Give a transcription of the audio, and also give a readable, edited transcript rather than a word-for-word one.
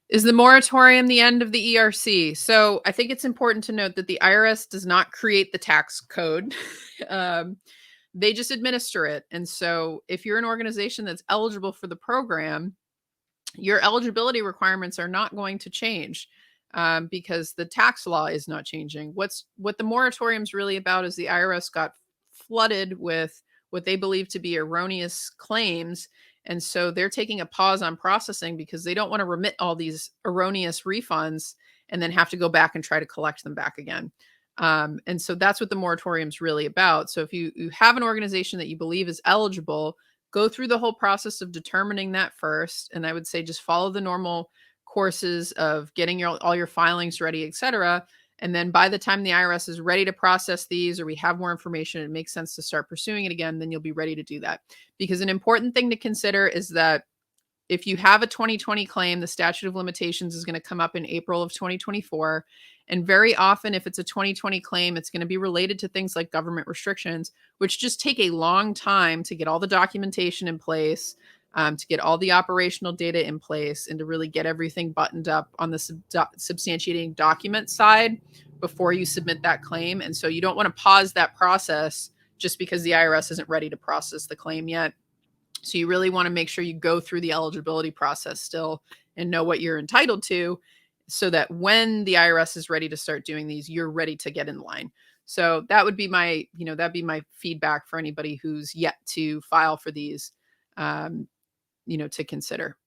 Is the moratorium the end of the ERC? So I think it's important to note that the IRS does not create the tax code. um, they just administer it. And so if you're an organization that's eligible for the program, your eligibility requirements are not going to change, because the tax law is not changing. What the moratorium is really about is the IRS got flooded with what they believe to be erroneous claims. And so they're taking a pause on processing because they don't want to remit all these erroneous refunds and then have to go back and try to collect them back again. And so that's what the moratorium is really about. So if you have an organization that you believe is eligible, go through the whole process of determining that first. And I would say just follow the normal courses of getting all your filings ready, et cetera. And then by the time the IRS is ready to process these, or we have more information, it makes sense to start pursuing it again, then you'll be ready to do that. Because an important thing to consider is that if you have a 2020 claim, the statute of limitations is going to come up in April of 2024. And very often, if it's a 2020 claim, it's going to be related to things like government restrictions, which just take a long time to get all the documentation in place, to get all the operational data in place, and to really get everything buttoned up on the substantiating document side before you submit that claim. And so you don't want to pause that process just because the IRS isn't ready to process the claim yet. So you really want to make sure you go through the eligibility process still and know what you're entitled to, so that when the IRS is ready to start doing these, you're ready to get in line. So that would be that'd be my feedback for anybody who's yet to file for these, to consider.